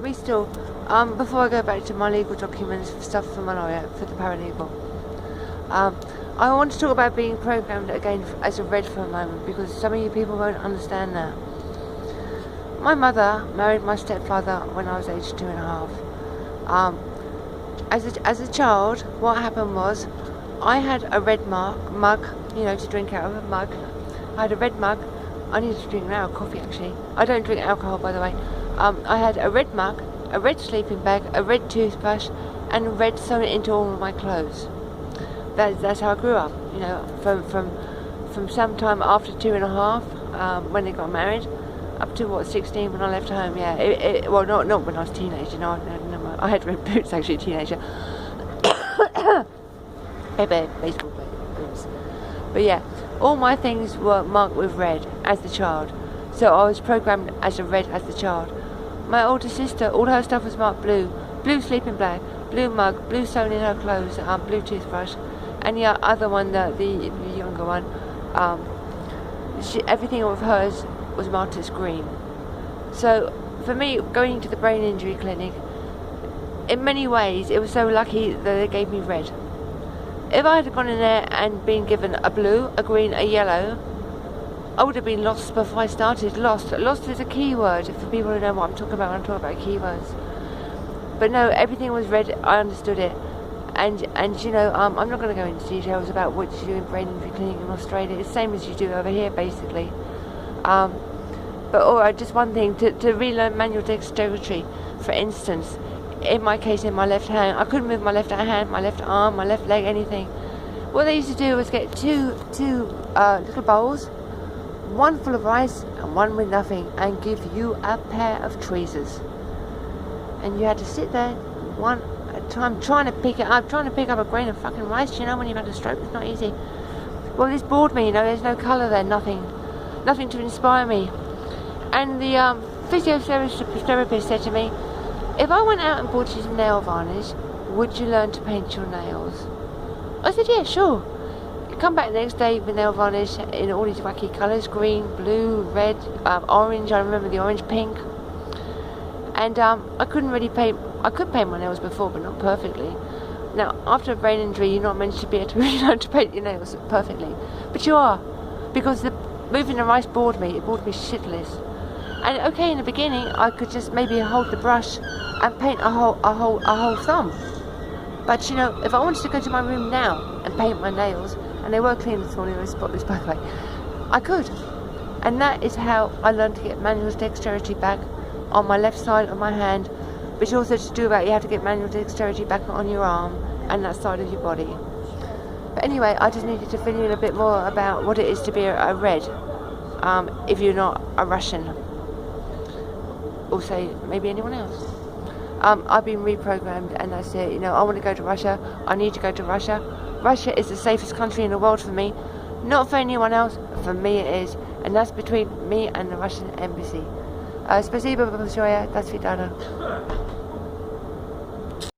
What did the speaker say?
we still, before I go back to my legal documents, stuff for my lawyer, for the paralegal, I want to talk about being programmed again as a red for a moment, because some of you people won't understand that. My mother married my stepfather when I was aged 2.5. As a child, what happened was, I had a red mug, to drink out of a mug. I had a red mug. I needed to drink now coffee actually. I don't drink alcohol, by the way. I had a red mug, a red sleeping bag, a red toothbrush, and red sewn into all of my clothes. That's how I grew up. From sometime after 2.5, when they got married, up to 16 when I left home. Yeah, well, not when I was a teenager. No, I had red boots actually, teenager. Baseball boots. But yeah, all my things were marked with red as the child. So I was programmed as a red as the child. My older sister, all her stuff was marked blue. Blue sleeping bag, blue mug, blue sewn in her clothes, blue toothbrush. And the other one, the younger one, everything of hers was marked as green. So for me, going to the brain injury clinic, in many ways, it was so lucky that they gave me red. If I had gone in there and been given a blue, a green, a yellow, I would have been lost before I started. Lost is a key word for people who know what I'm talking about when I'm talking about keywords. But no, everything was red. I understood it. And I'm not going to go into details about what you do in brain injury clinic in Australia. It's the same as you do over here, basically. But just one thing, to relearn manual dexterity, for instance, in my case, in my left hand, I couldn't move my left hand, my left arm, my left leg, anything. What they used to do was get two little bowls, one full of rice and one with nothing, and give you a pair of tweezers. And you had to sit there one at a time trying to pick up a grain of fucking rice. When you've had a stroke, it's not easy. Well, this bored me, there's no colour there, nothing to inspire me. And the physiotherapist said to me, if I went out and bought you some nail varnish, would you learn to paint your nails? I said, yeah, sure. Come back the next day with nail varnish in all these wacky colours, green, blue, red, orange, I remember the orange, pink. And I could paint my nails before, but not perfectly. Now, after a brain injury, you're not meant to be able to really learn to paint your nails perfectly. But you are, because moving the rice bored me. It bored me shitless. And okay, in the beginning, I could just maybe hold the brush and paint a whole thumb. But if I wanted to go to my room now and paint my nails, and they were clean this morning, they were spotless by the way, I could. And that is how I learned to get manual dexterity back on my left side of my hand, which also to do that, you have to get manual dexterity back on your arm and that side of your body. But anyway, I just needed to fill you in a bit more about what it is to be a red, if you're not a Russian, or say maybe anyone else. I've been reprogrammed, and that's it. I want to go to Russia. I need to go to Russia. Russia is the safest country in the world for me. Not for anyone else, for me it is. And that's between me and the Russian embassy. Спасибо большое. До свидания.